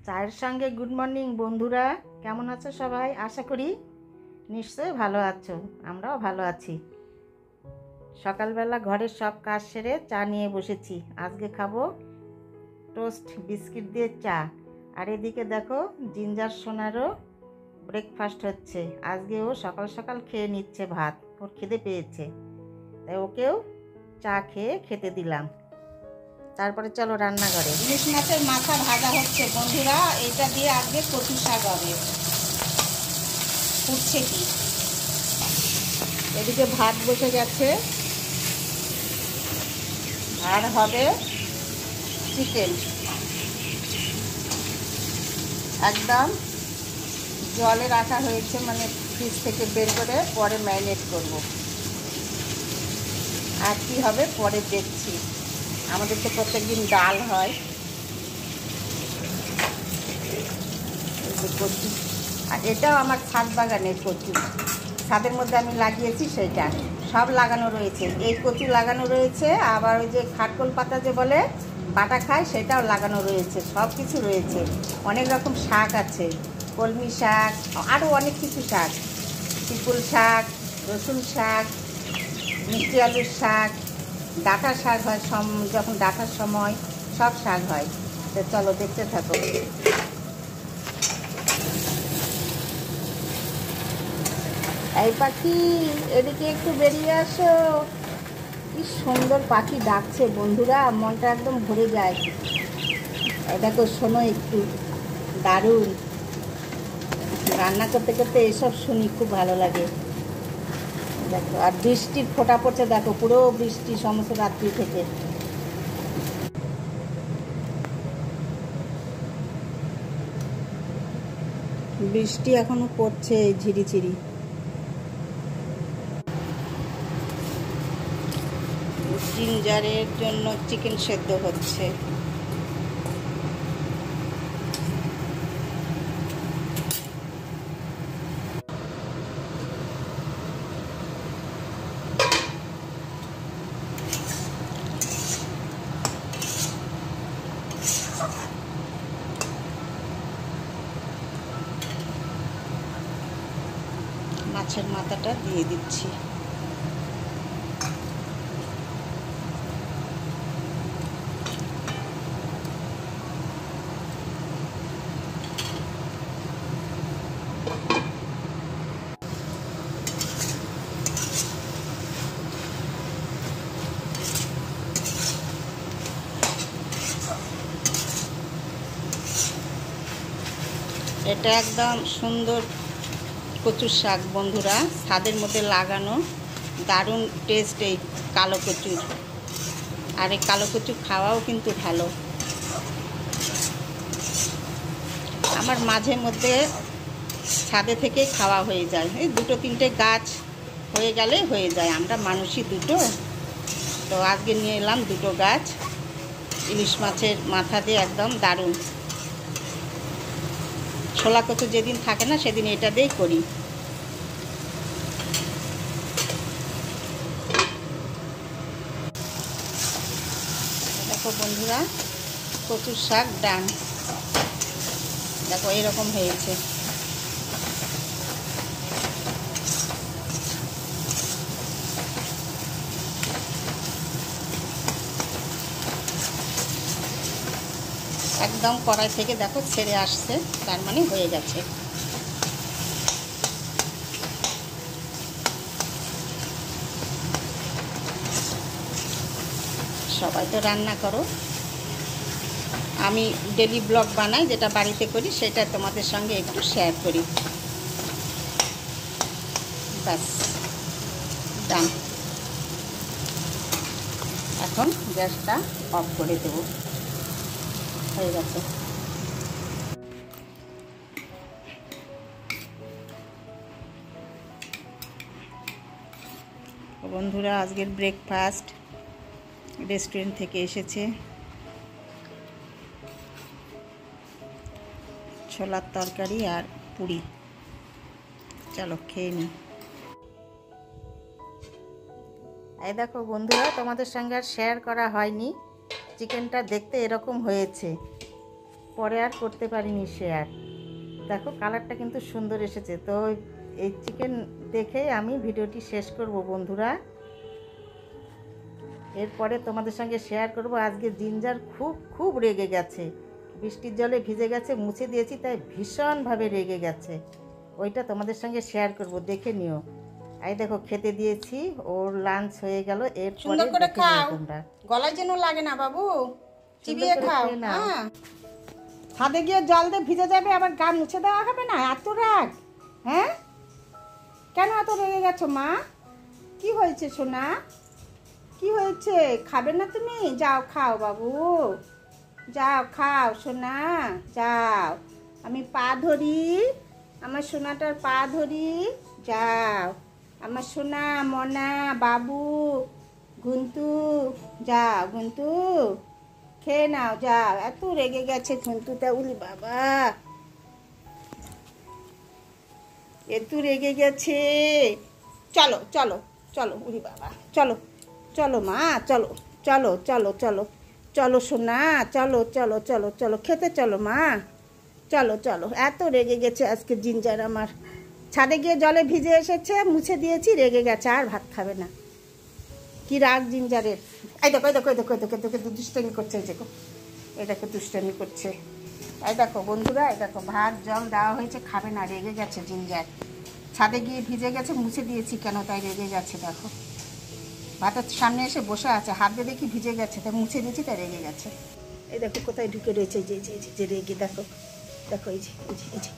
চায়ের সঙ্গে good morning বন্ধুরা, কেমন আছো সবাই? আশা করি নিশ্চয়ই ভালো আছো, আমরাও ভালো আছি। সকালবেলা ঘরের সব কাজ সেরে চা নিয়ে বসেছি। আজকে খাবো টোস্ট বিস্কিট দিয়ে চা। আর এদিকে দেখো জিঞ্জার সোনারও ব্রেকফাস্ট হচ্ছে। আজকে ও সকাল সকাল খেয়ে নিচ্ছে ভাত, ওর খিদে পেয়েছে, তাই ওকেও চা খেয়ে খেতে দিলাম। তারপরে চলো রান্নাঘরে। ইলিশ মাছের মাথা ভাজা হচ্ছে বন্ধুরা, এটা দিয়ে আজকে কচু শাক হবে। ফুটছে কি, এদিকে ভাত বসে গেছে, আর হবে চিকেন। একদম জলে রাখা হয়েছে, মানে ফ্রিজ থেকে বের করে পরে ম্যারিনেট করব। আর কি হবে পরে দেখছি। আমাদের তো প্রত্যেকদিন ডাল হয়। কচু, আর এটাও আমার ছাদ বাগানের কচু, ছাদের মধ্যে আমি লাগিয়েছি, সেইটা সব লাগানো রয়েছে। এই কচু লাগানো রয়েছে, আবার ওই যে খাটকল পাতা যে বলে বাটা খায়, সেটাও লাগানো রয়েছে। সব কিছু রয়েছে, অনেক রকম শাক আছে, কলমি শাক, আরও অনেক কিছু শাক, পিপুল শাক, রসুন শাক, মিষ্টি আলুর শাক, ডাঁটা শাক হয় যখন ডাঁটার সময়, সব শাক হয়। তো চলো দেখতে থাকো। এই পাখি, এদিকে একটু বেরিয়ে আসো। কি সুন্দর পাখি ডাকছে বন্ধুরা, মনটা একদম ভরে যায়। এটা তো শোনো একটু, দারুণ। রান্না করতে করতে এসব শুনি, খুব ভালো লাগে। দেখো, আর বৃষ্টির ফোঁটা পড়ছে, দেখো পুরো বৃষ্টি সমস্ত রাত্রি থেকে। বৃষ্টি এখনো পড়ছে ঝিরিঝিরি। জিঞ্জারের জন্য চিকেন সেদ্ধ হচ্ছে। মাছের মাথাটা দিয়ে দিচ্ছি। এটা একদম সুন্দর কচুর শাক বন্ধুরা, ছাদের মধ্যে লাগানো, দারুণ টেস্ট এই কালো কচুর। আর এই কালো কচু খাওয়াও কিন্তু ভালো। আমার মাঝে মধ্যে ছাদে থেকে খাওয়া হয়ে যায়, এই দুটো তিনটে গাছ হয়ে গেলে হয়ে যায়। আমরা মানুষই দুটো, তো আজকে নিয়ে এলাম দুটো গাছ। ইলিশ মাছের মাথা দিয়ে একদম দারুণ। ছোলা কচু যেদিন থাকে না সেদিন এটা দিয়েই করি। দেখো বন্ধুরা, কচুর শাক ডান। দেখো এরকম হয়েছে। একদম কড়াই থেকে দেখো ছেড়ে আসছে, তার মানে হয়ে গেছে। সবাই তো রান্না করো, আমি ডেলি ব্লগ বানাই, যেটা বাড়িতে করি সেটা তোমাদের সঙ্গে একটু শেয়ার করি। ব্যাস, ডান। এখন গ্যাসটা অফ করে দেব, হয়ে গেছে। বন্ধুরা, আজকের ব্রেকফাস্ট রেস্টুরেন্ট থেকে এসেছে। ছোলার তরকারি আর পুরি। চলো খেয়ে নিই। এই দেখো বন্ধুরা, তোমাদের সঙ্গে আর শেয়ার করা হয়নি, চিকেনটা দেখতে এরকম হয়েছে। পরে আর করতে পারিনি শেয়ার। দেখো কালারটা কিন্তু সুন্দর এসেছে। তো এই চিকেন দেখে আমি ভিডিওটি শেষ করব বন্ধুরা। এরপরে তোমাদের সঙ্গে শেয়ার করব। আজকে জিঞ্জার খুব খুব রেগে গেছে, বৃষ্টির জলে ভিজে গেছে, মুছে দিয়েছি তাই ভীষণভাবে রেগে গেছে। ওইটা তোমাদের সঙ্গে শেয়ার করব, দেখে নিও। এই দেখো খেতে দিয়েছি, ওর লাঞ্চ হয়ে গেল। এরপরে সুন্দর করে দেখে নিও খাও, তোমরা। গলায় যেন লাগে না বাবু, চিবিয়ে সুন্দর করে খাও। খেয়ে নাও। হ্যাঁ, ছাদে গিয়ে জল দিয়ে ভিজে যাবে, আবার গা মুছে দেওয়া হবে না? এত রাগ? হ্যাঁ, কেন এত রেগে গেছো মা? কি হয়েছে সোনা? কি হয়েছে? খাবে না তুমি? যাও খাও বাবু, যাও খাও সোনা, যাও। আমি পা ধরি, আমার সোনাটার পা ধরি, যাও। আমার সোনা মনা বাবু গুন্তু, যাও গুন্তু, খেয়ে নাও, যাও। এত রেগে গেছে গুন্তুটা, উলি বাবা, এত রেগে গেছে। চলো চলো চলো, উলি বাবা, চলো চলো মা, চলো চলো চলো চলো চলো সোনা, চলো চলো চলো চলো খেতে চলো মা, চলো চলো। এত রেগে গেছে আজকে জিঞ্জার আমার। ছাদে গিয়ে জলে ভিজে এসেছে, মুছে দিয়েছি, রেগে গেছে, আর ভাত খাবে না। কি রাগ জিঞ্জারের! এই দেখো এই দেখো এই দেখো এই দেখো, তোকে দুষ্টামি করছে, এই দেখো এই দেখো দুষ্টামি করছে। এই দেখো বন্ধুরা, এই দেখো ভাত জল দেওয়া হয়েছে, খাবে না, রেগে গেছে জিঞ্জার। ছাদে গিয়ে ভিজে গেছে, মুছে দিয়েছি কেন, তাই রেগে গেছে। দেখো ভাতের সামনে এসে বসে আছে, হাত দিয়ে দেখি ভিজে গেছে, তাই মুছে দিয়েছি, তাই রেগে গেছে। এই দেখো কোথায় ঢুকে রয়েছে, যে যে যে রেগে, দেখো দেখো, এই যে এই যে এই যে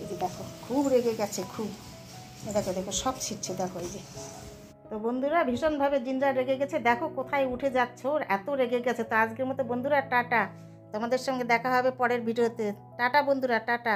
এই যে দেখো, খুব রেগে গেছে, খুব। দেখো দেখো সব ছিটছে, দেখো এই যে। তো বন্ধুরা ভীষণভাবে জিঞ্জার রেগে গেছে, দেখো কোথায় উঠে যাচ্ছে, ওর এত রেগে গেছে। তো আজকের মতো বন্ধুরা টাটা, তোমাদের সঙ্গে দেখা হবে পরের ভিডিওতে। টাটা বন্ধুরা, টাটা।